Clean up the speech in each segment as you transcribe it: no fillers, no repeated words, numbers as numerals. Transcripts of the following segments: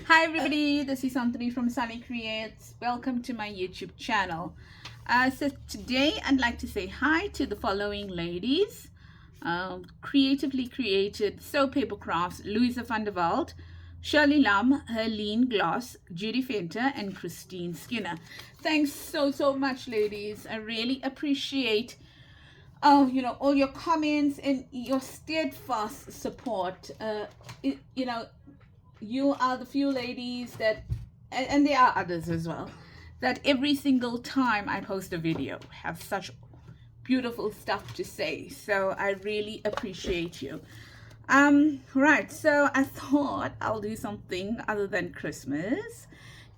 Hi everybody, this is Anthony from Sunny Creates. Welcome to my YouTube channel. So today I'd like to say hi to the following ladies. Creatively Created, So Paper Crafts, Louisa van der Walt, Shirley Lum, Helene Gloss, Judy Fenter, and Christine Skinner. Thanks so much, ladies. I really appreciate all your comments and your steadfast support. You are the few ladies that, and there are others as well, that every single time I post a video have such beautiful stuff to say. So I really appreciate you. Right, so I thought I'll do something other than Christmas,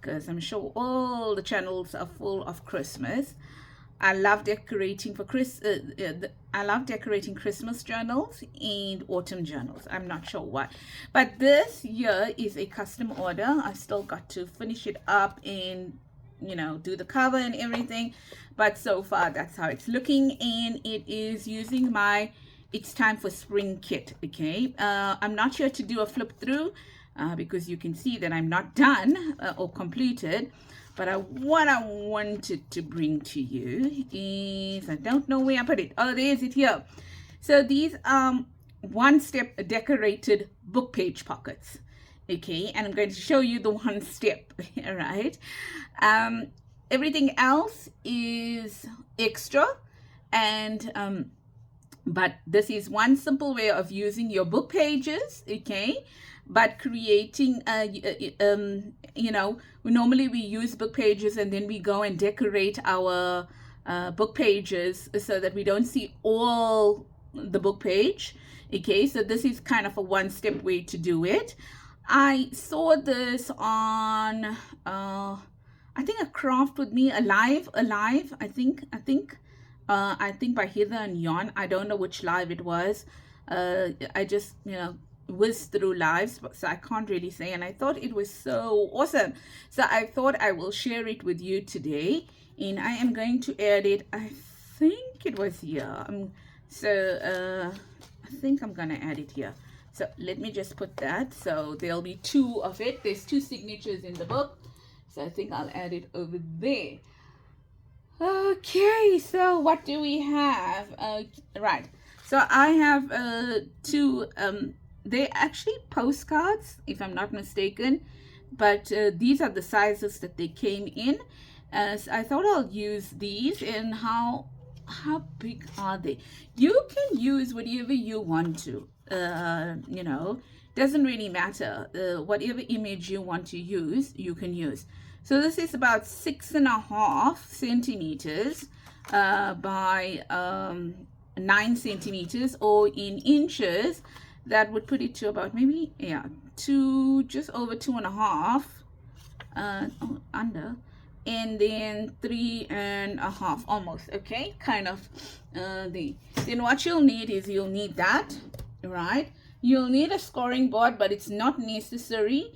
because I'm sure all the channels are full of Christmas. I love decorating for I love decorating Christmas journals and autumn journals. I'm not sure why, but this year is a custom order. I still got to finish it up and do the cover and everything, but so far that's how it's looking, and it is using my It's Time for Spring kit. Okay, I'm not sure to do a flip through because you can see that I'm not done or completed. But what I wanted to bring to you is, I don't know where I put it. Oh, there's it here. So these one-step decorated book page pockets. Okay, and I'm going to show you the one step, all right? Everything else is extra, and but this is one simple way of using your book pages, okay? But creating normally we use book pages and then we go and decorate our book pages so that we don't see all the book page. Okay, so this is kind of a one-step way to do it. I saw this on I think a Craft With Me Alive, I think by Heather and Yon. I don't know which live it was. I just whizzed through lives, so I can't really say, and I thought it was so awesome, so I thought I will share it with you today, and I am going to add it. I think it was here. I think I'm gonna add it here. So let me just put that. So there'll be two of it. There's two signatures in the book, so I think I'll add it over there. Okay, so what do we have? Right, so I have two they're actually postcards, if I'm not mistaken, but these are the sizes that they came in. So I thought I'll use these. And how big are they? You can use whatever you want to, doesn't really matter. Whatever image you want to use, you can use. So this is about 6.5 centimeters by 9 centimeters, or in inches that would put it to about maybe just over 2.5 under, and then 3.5 almost. Okay, kind of then what you'll need is you'll need that, right? You'll need a scoring board, but it's not necessary.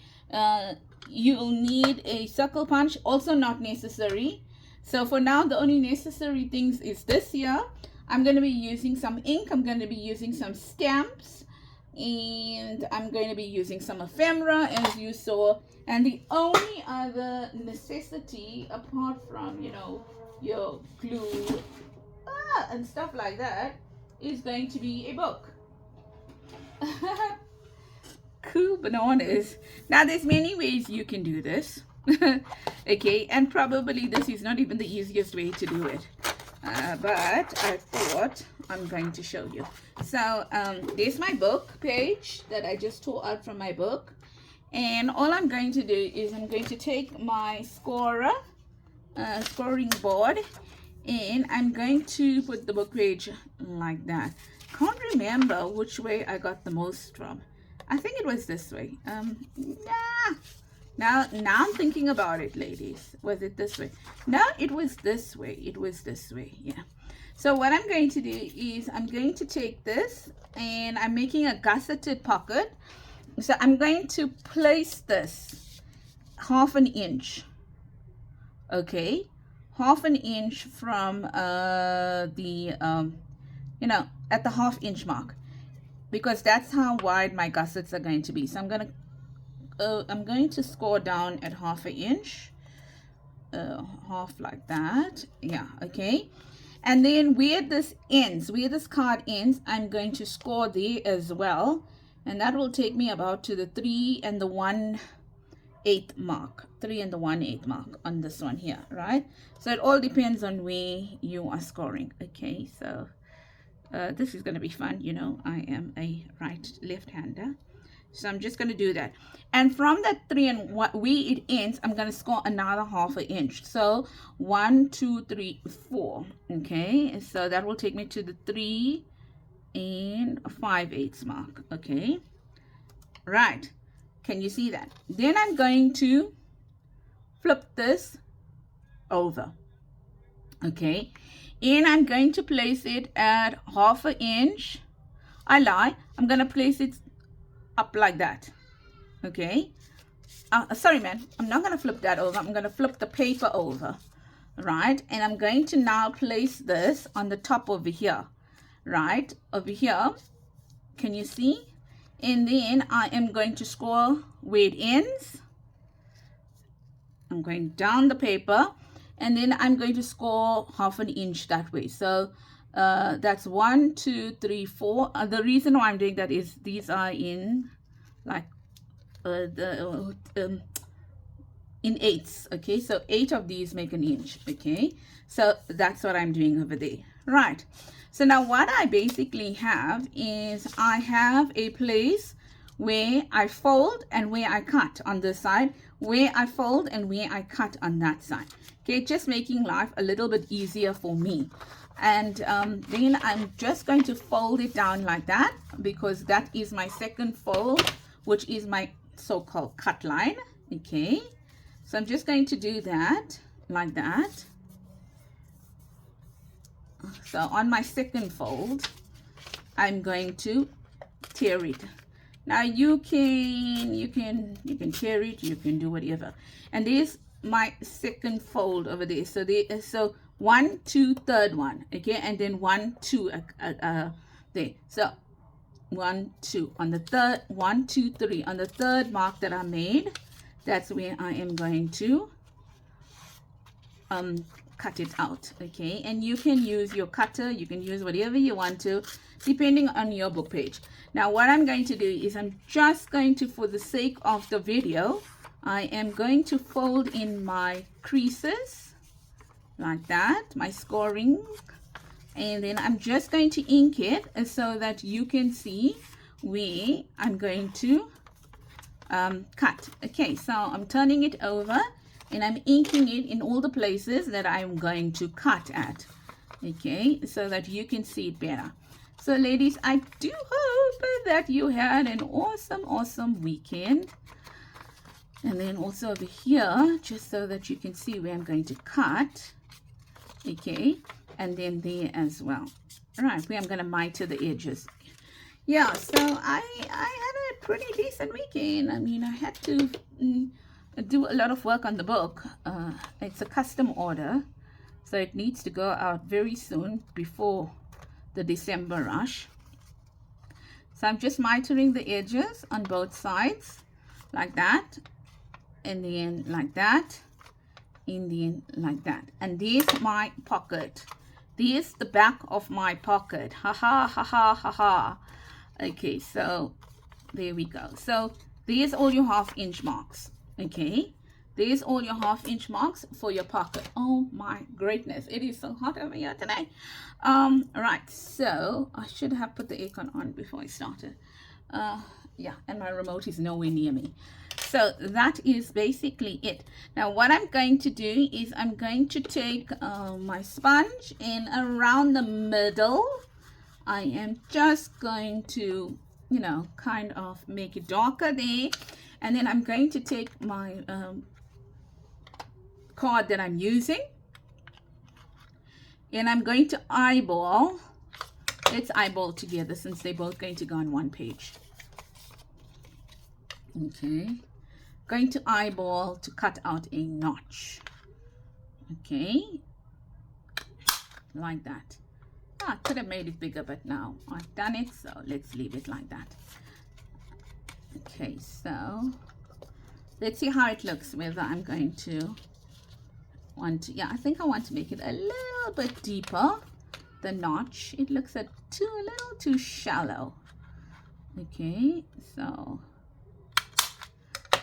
You'll need a circle punch, also not necessary. So for now, the only necessary things is this here. I'm going to be using some ink, I'm going to be using some stamps, and I'm going to be using some ephemera, as you saw. And the only other necessity, apart from your glue and stuff like that, is going to be a book. Cool bananas. Now there's many ways you can do this. Okay, and probably this is not even the easiest way to do it, but I thought I'm going to show you. So there's my book page that I just tore out from my book, and all I'm going to do is I'm going to take my scoring board, and I'm going to put the book page like that. Can't remember which way I got the most from. I think it was this way. Now I'm thinking about it, ladies. Was it this way? No, it was this way. It was this way. Yeah. So what I'm going to do is I'm going to take this, and I'm making a gusseted pocket. So I'm going to place this 1/2 inch. Okay, 1/2 inch from the at the 1/2 inch mark, because that's how wide my gussets are going to be. So I'm going to score down at 1/2 inch, half like that. Yeah, okay. And then where this ends, where this card ends, I'm going to score there as well, and that will take me about to the 3 and the 1/8 mark, 3 and the 1/8 mark on this one here, right? So it all depends on where you are scoring. Okay, so this is going to be fun. You know, I am a left-hander, so I'm just going to do that. And from that 3 and where it ends, I'm going to score another 1/2 inch. So 1, 2, 3, 4. Okay, so that will take me to the 3 and 5/8 mark. Okay, right. Can you see that? Then I'm going to flip this over. Okay, and I'm going to place it at 1/2 inch. I lie. I'm going to place it up like that. Okay. Sorry, man. I'm not going to flip that over. I'm going to flip the paper over. Right. And I'm going to now place this on the top over here. Right. Over here. Can you see? And then I am going to score where it ends. I'm going down the paper. And then I'm going to score 1/2 inch that way. So that's 1, 2, 3, 4. The reason why I'm doing that is these are in like in eighths. Okay, so 8 of these make an inch. Okay, so that's what I'm doing over there. Right. So now what I basically have is I have a place where I fold and where I cut on this side, where I fold and where I cut on that side. Okay, just making life a little bit easier for me. And then I'm just going to fold it down like that, because that is my second fold, which is my so-called cut line. Okay, so I'm just going to do that like that. So on my second fold, I'm going to tear it. Now you can tear it, you can do whatever. And there's my second fold over there. So so 1, 2, third one. Okay, and then 1, 2 there. So 1, 2 on the third, 1, 2, 3 on the third mark that I made. That's where I am going to cut it out. Okay, and you can use your cutter, you can use whatever you want to, depending on your book page. Now what I'm going to do is I'm just going to, for the sake of the video, I am going to fold in my creases like that, my scoring, and then I'm just going to ink it so that you can see where I'm going to cut. Okay, so I'm turning it over and I'm inking it in all the places that I'm going to cut at. Okay, so that you can see it better. So ladies, I do hope that you had an awesome weekend. And then also over here, just so that you can see where I'm going to cut. Okay, and then there as well. All right, where I'm going to miter the edges. Yeah, so I had a pretty decent weekend. I mean, I had to do a lot of work on the book. It's a custom order, so it needs to go out very soon before the December rush. So I'm just mitering the edges on both sides like that, and then like that, and then like that. And there's my pocket. There's the back of my pocket. Ha ha ha ha ha ha. Okay, so there we go. So there's all your 1/2 inch marks. Okay, there's all your 1/2 inch marks for your pocket. Oh my greatness, it is so hot over here today. Right, so I should have put the aircon on before I started. Yeah, and my remote is nowhere near me. So that is basically it. Now what I'm going to do is I'm going to take my sponge, and around the middle I am just going to, you know, kind of make it darker there. And then I'm going to take my card that I'm using, and I'm going to eyeball. Let's eyeball together since they're both going to go on one page. Okay, going to eyeball to cut out a notch. Okay, like that. I could have made it bigger, but now I've done it, so let's leave it like that. Okay, so Let's see how it looks, whether I'm going to yeah, I think I want to make it a little bit deeper, the notch. It looks a little too shallow. Okay, so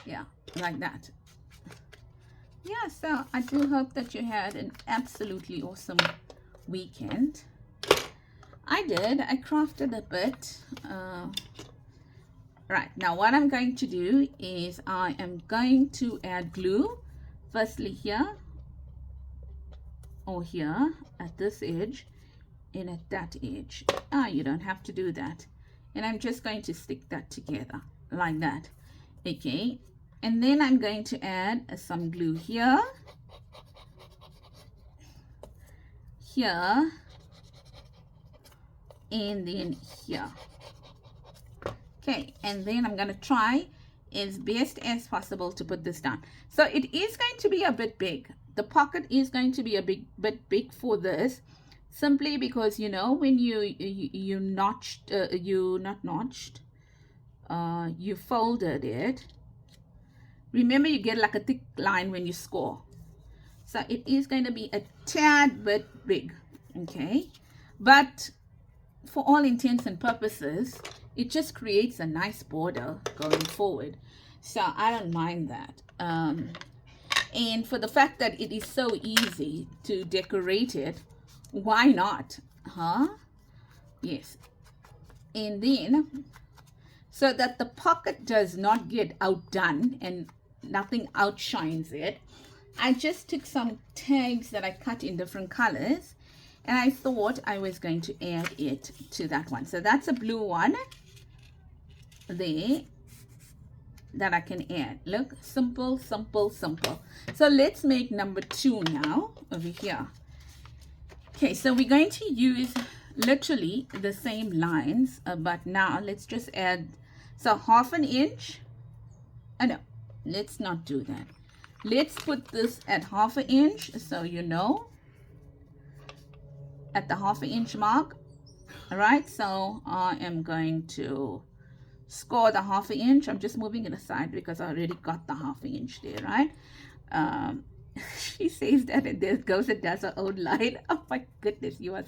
yeah, like that. Yeah, so I do hope that you had an absolutely awesome weekend. I did. I crafted a bit. Right, now what I'm going to do is I am going to add glue, firstly here, or here at this edge, and at that edge. You don't have to do that. And I'm just going to stick that together like that. Okay, and then I'm going to add some glue here, here, and then here. Okay, and then I'm going to try as best as possible to put this down. So it is going to be a bit big. The pocket is going to be a bit big for this, simply because, you know, when you notched, you folded it. Remember, you get like a thick line when you score. So it is going to be a tad bit big, okay? But for all intents and purposes, it just creates a nice border going forward. So I don't mind that. And for the fact that it is so easy to decorate it, why not? Huh? Yes. And then, so that the pocket does not get outdone and nothing outshines it, I just took some tags that I cut in different colors, and I thought I was going to add it to that one. So that's a blue one there that I can add. Look, simple, simple, simple. So let's make number 2 now over here. Okay, so we're going to use literally the same lines, but now let's just add, so 1/2 inch. No, let's not do that. Let's put this at 1/2 inch, so you know, at the 1/2 inch mark. All right, so I am going to score the 1/2 inch. I'm just moving it aside because I already got the 1/2 inch there, right? She says that, and there goes and does her own line. Oh my goodness, you are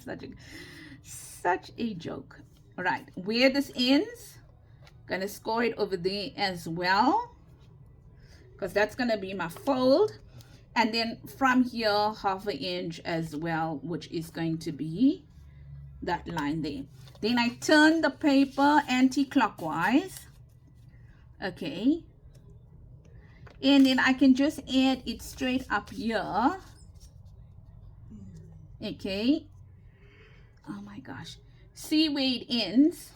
such a joke. All right, where this ends, gonna score it over there as well, because that's gonna be my fold. And then from here, 1/2 inch as well, which is going to be that line there. Then I turn the paper anti-clockwise. Okay. And then I can just add it straight up here. Okay. Oh my gosh. See where it ends?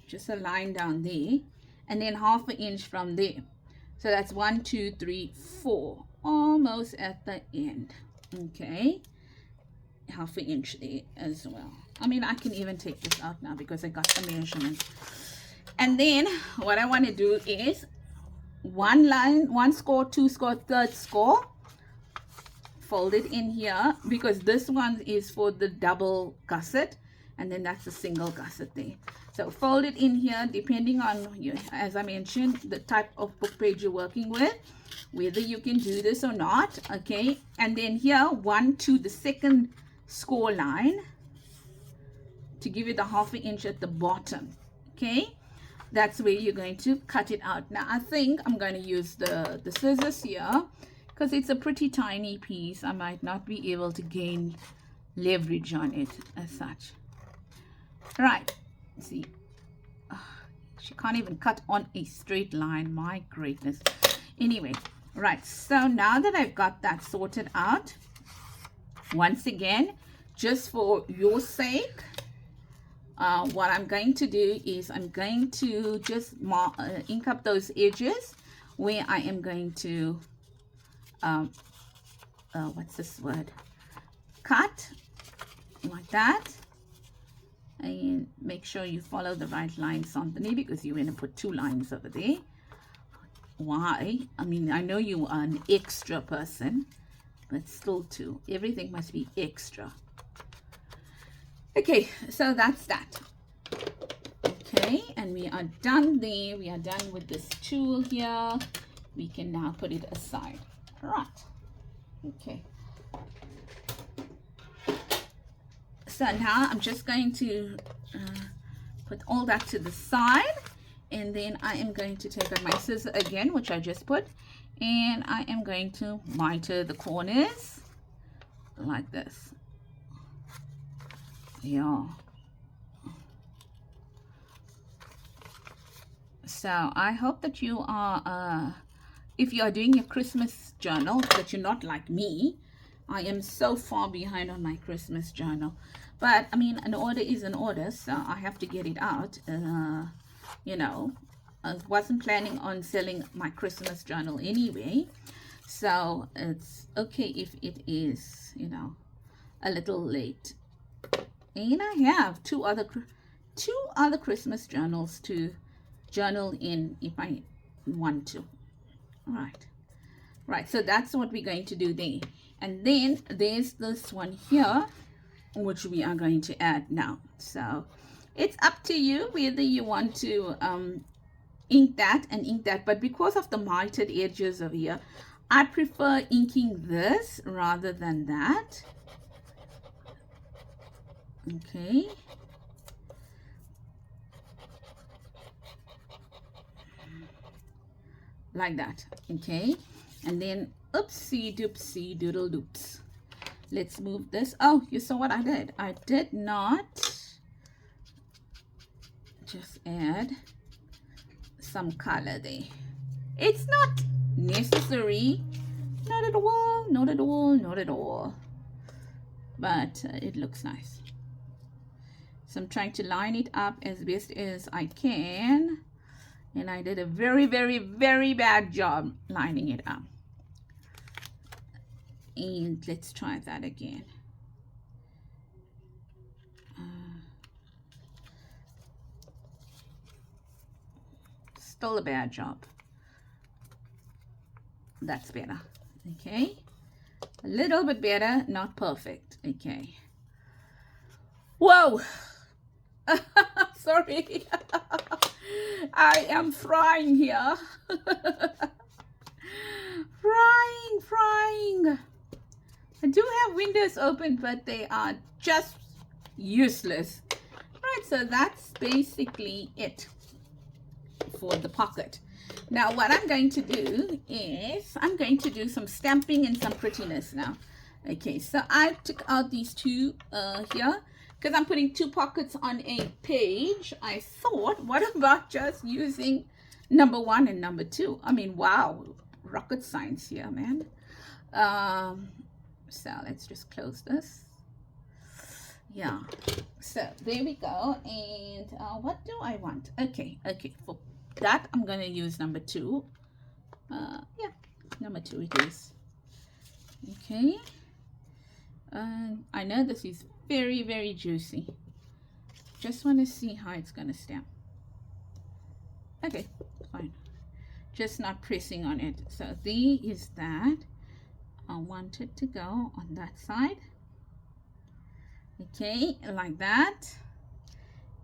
Just a line down there. And then 1/2 inch from there. So that's 1, 2, 3, 4. Almost at the end. Okay. 1/2 inch there as well. I mean, I can even take this out now because I got the measurements. And then what I want to do is 1 line, 1 score, 2 score, 3rd score. Fold it in here because this one is for the double gusset, and then that's a single gusset there. So fold it in here depending on, as I mentioned, the type of book page you're working with, whether you can do this or not. Okay, and then here 1 to the 2nd score line to give you the 1/2 inch at the bottom. Okay, that's where you're going to cut it out. Now I think I'm going to use the scissors here because it's a pretty tiny piece. I might not be able to gain leverage on it as such. Right, see, she can't even cut on a straight line. My greatness. Anyway, right, so now that I've got that sorted out, once again, just for your sake, what I'm going to do is I'm going to just ink up those edges where I am going to what's this word, cut like that, and make sure you follow the right lines, Anthony, because you're going to put 2 lines over there. Why? I mean, I know you are an extra person, but still 2. Everything must be extra. Okay, so that's that. Okay, Okay, and we are done there. We are done with this tool here. We can now put it aside. All right. Okay. So now I'm just going to put all that to the side, and then I am going to take out my scissors again, which I just put, and I am going to miter the corners like this. Yeah. So I hope that you are, if you are doing your Christmas journal, that you're not like me. I am so far behind on my Christmas journal. But, I mean, an order is an order, so I have to get it out. You know, I wasn't planning on selling my Christmas journal anyway. So it's okay if it is, you know, a little late. And I have two other Christmas journals to journal in if I want to. Right, so that's what we're going to do there. And then there's this one here, which we are going to add now. So it's up to you whether you want to ink that and ink that, but because of the mitered edges over here, I prefer inking this rather than that. Okay. Like that. Okay. And then oopsie doopsie doodle doops. Let's move this. Oh, you saw what I did. I did not just add some color there. It's not necessary. Not at all. Not at all. Not at all. But it looks nice. So I'm trying to line it up as best as I can. And I did a very, very, very bad job lining it up. And let's try that again. Still a bad job. That's better. Okay. A little bit better, not perfect. Okay. Whoa. Sorry. I am frying here. Frying. I do have windows open, but they are just useless. Right, so that's basically it for the pocket. Now what I'm going to do is I'm going to do some stamping and some prettiness now. Okay, so I took out these two here because I'm putting two pockets on a page. I thought, what about just using number 1 and number 2? I mean, wow, rocket science here, man. So let's just close this. Yeah, so there we go. And what do I want? Okay, for that I'm gonna use number 2. Yeah, number 2 it is. Okay. I know this is very, very juicy. Just want to see how it's gonna stamp. Okay, fine. Just not pressing on it. So there is that. I want it to go on that side. Okay, like that.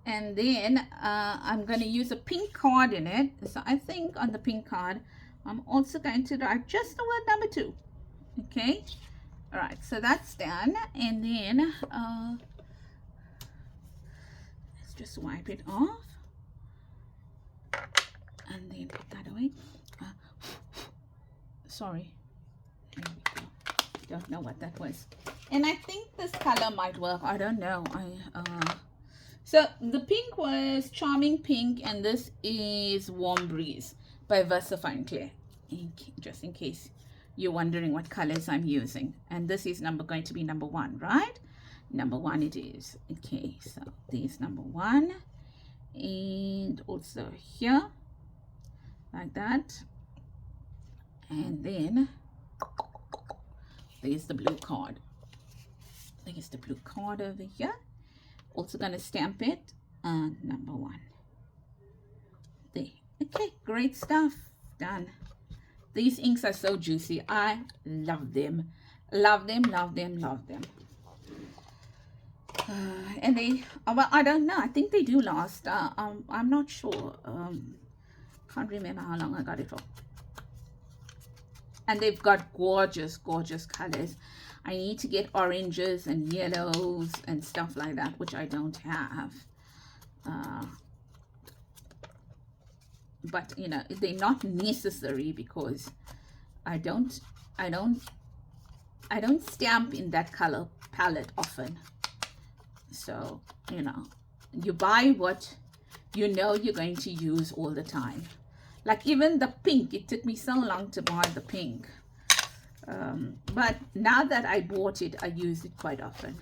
And then I'm going to use a pink card in it. So I think on the pink card, I'm also going to write just the word number 2. Okay. All right. So that's done. And then let's just wipe it off. And then put that away. Sorry. Don't know what that was. And I think this color might work. I don't know. So the pink was Charming Pink, and this is Warm Breeze by Versafine Clay. Just in case you're wondering what colors I'm using. And this is going to be number 1, right? Number 1 it is. Okay, so there's number 1. And also here, like that. And then there's the blue card. There's the blue card over here. Also going to stamp it on number 1. There. Okay, great stuff. Done. These inks are so juicy. I love them. Love them, love them, love them. And they, well, I don't know. I think they do last. I'm not sure. Can't remember how long I got it for. And they've got gorgeous, gorgeous colors. I need to get oranges and yellows and stuff like that, which I don't have. But you know, they're not necessary because I don't stamp in that color palette often. So, you know, you buy what you know you're going to use all the time. Like even the pink, it took me so long to buy the pink. But now that I bought it, I use it quite often.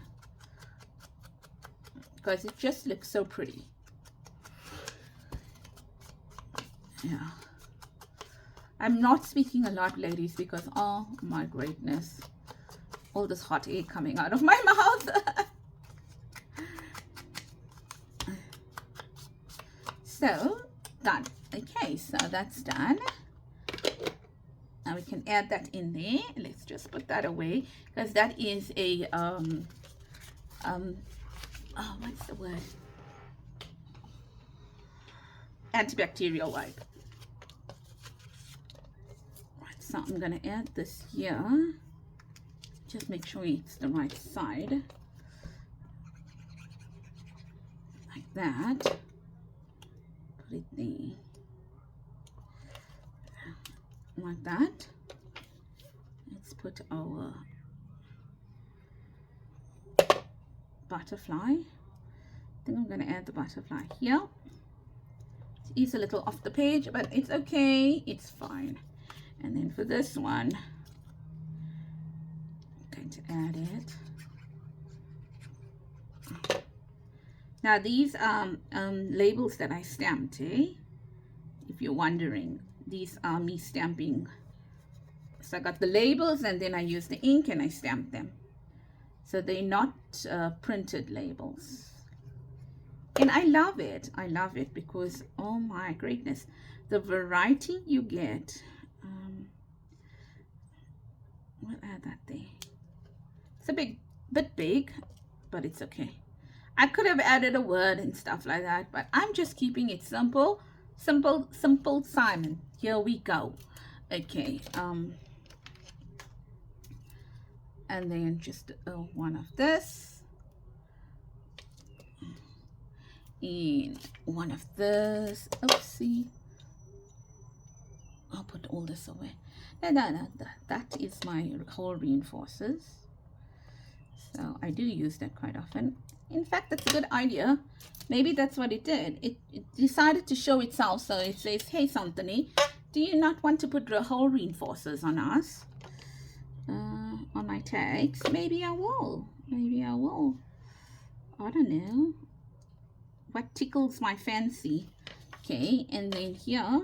Because it just looks so pretty. Yeah. I'm not speaking a lot, ladies, because oh my greatness. All this hot air coming out of my mouth. So, done. Okay, so that's done. Now we can add that in there. Let's just put that away because that is a oh, what's the word? Antibacterial wipe. Right, so I'm gonna add this here. Just make sure it's the right side. Like that. Put it there. Like that. Let's put our butterfly. I think I'm going to add the butterfly here. It is a little off the page, but it's okay. It's fine. And then for this one, I'm going to add it. Now these labels that I stamped, if you're wondering, these are me stamping. So I got the labels and then I use the ink and I stamp them. So they're not printed labels. And I love it. I love it because, oh my greatness, the variety you get. We'll add that there. It's a bit big, but it's okay. I could have added a word and stuff like that, but I'm just keeping it simple. Simple Simon. Here we go. Okay. And then just one of this. And one of this. Oopsie. I'll put all this away. No. That is my whole reinforcers. So I do use that quite often. In fact, that's a good idea. Maybe that's what it did. It decided to show itself. So it says, hey, Santani, do you not want to put the whole reinforcers on us? On my tags? Maybe I will. Maybe I will. I don't know. What tickles my fancy? Okay, and then here,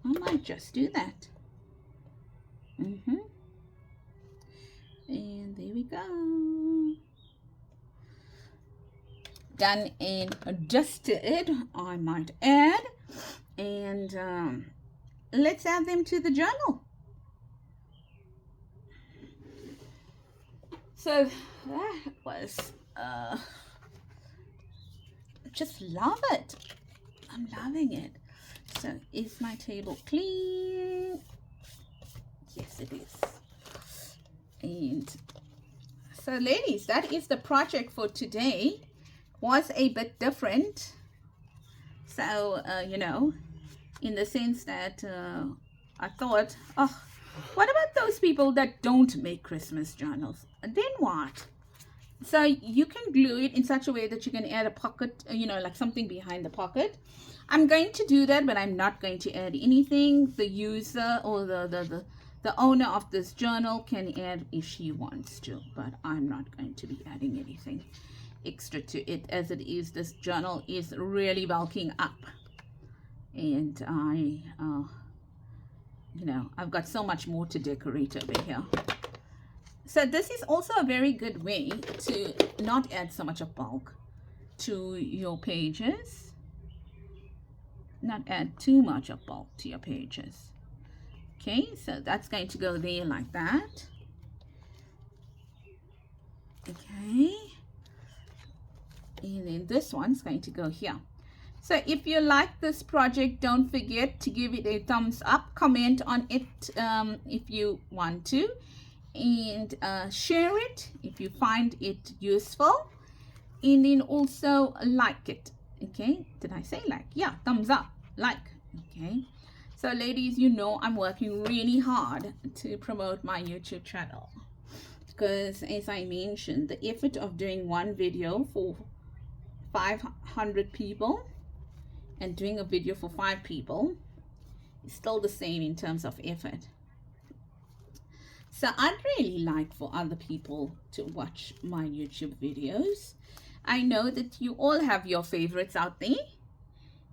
I might just do that. And there we go. Done and dusted, I might add. And let's add them to the journal. So that was, just love it. I'm loving it. So is my table clean? Yes, it is. And so ladies, that is the project for today. Was a bit different. So, you know, in the sense that I thought, oh, what about those people that don't make Christmas journals? And then what? So you can glue it in such a way that you can add a pocket, you know, like something behind the pocket. I'm going to do that, but I'm not going to add anything. The user or the owner of this journal can add if she wants to, but I'm not going to be adding anything extra to it. As it is, this journal is really bulking up, and I you know, I've got so much more to decorate over here. So this is also a very good way to not add so much of bulk to your pages, not add too much of bulk to your pages. Okay, so that's going to go there like that. Okay. And then this one's going to go here. So if you like this project, don't forget to give it a thumbs up, comment on it if you want to, and share it if you find it useful, and then also like it. Okay, did I say like? Yeah, thumbs up, like. Okay, so ladies, you know I'm working really hard to promote my YouTube channel, because as I mentioned, the effort of doing one video for 500 people and doing a video for 5 people is still the same in terms of effort. So I'd really like for other people to watch my YouTube videos. I know that you all have your favorites out there,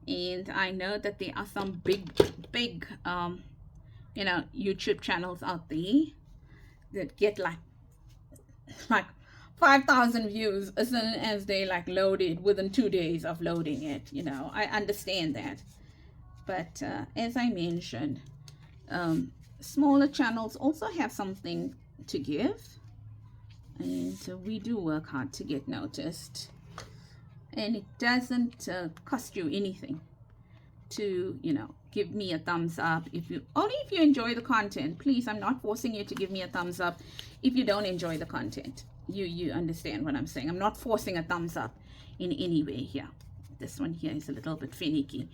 and I know that there are some big you know, YouTube channels out there that get like 5,000 views as soon as they like load it within 2 days of loading it. You know, I understand that, but as I mentioned, smaller channels also have something to give, and so we do work hard to get noticed, and it doesn't cost you anything to, you know, give me a thumbs up. If you enjoy the content, please, I'm not forcing you to give me a thumbs up if you don't enjoy the content. You understand what I'm saying. I'm not forcing a thumbs up in any way here. This one here is a little bit finicky.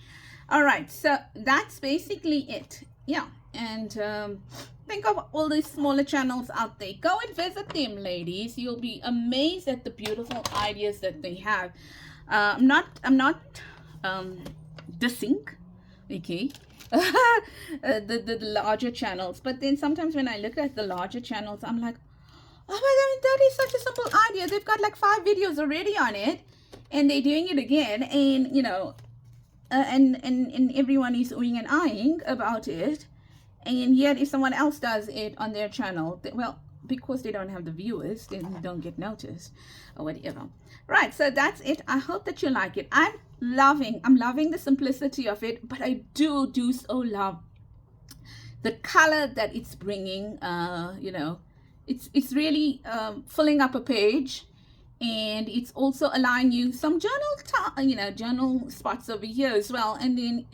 All right, so that's basically it. Yeah, and think of all these smaller channels out there. Go and visit them, ladies. You'll be amazed at the beautiful ideas that they have. I'm not dissing, okay, the larger channels, but then sometimes when I look at the larger channels, I'm like, oh, but I mean, that is such a simple idea. They've got like 5 videos already on it, and they're doing it again, and you know, and everyone is oohing and eyeing about it. And yet if someone else does it on their channel, well, because they don't have the viewers, then they don't get noticed or whatever. Right, so that's it. I hope that you like it. I'm loving the simplicity of it, but I do so love the color that it's bringing. You know, it's really filling up a page, and it's also allowing you some journal spots over here as well. And then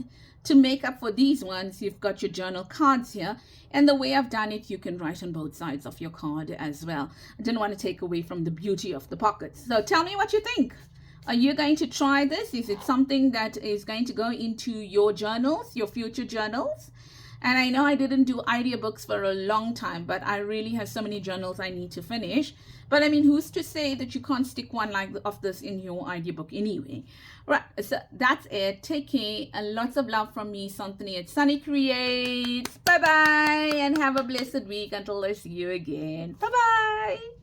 to make up for these ones, you've got your journal cards here, and the way I've done it, you can write on both sides of your card as well. I didn't want to take away from the beauty of the pockets. So tell me what you think. Are you going to try this? Is it something that is going to go into your journals, your future journals? And I know I didn't do idea books for a long time, but I really have so many journals I need to finish. But I mean, who's to say that you can't stick one like of this in your idea book anyway? Right, so that's it. Take care, and lots of love from me, Santhony at Sunny Creates. Bye-bye, and have a blessed week until I see you again. Bye-bye.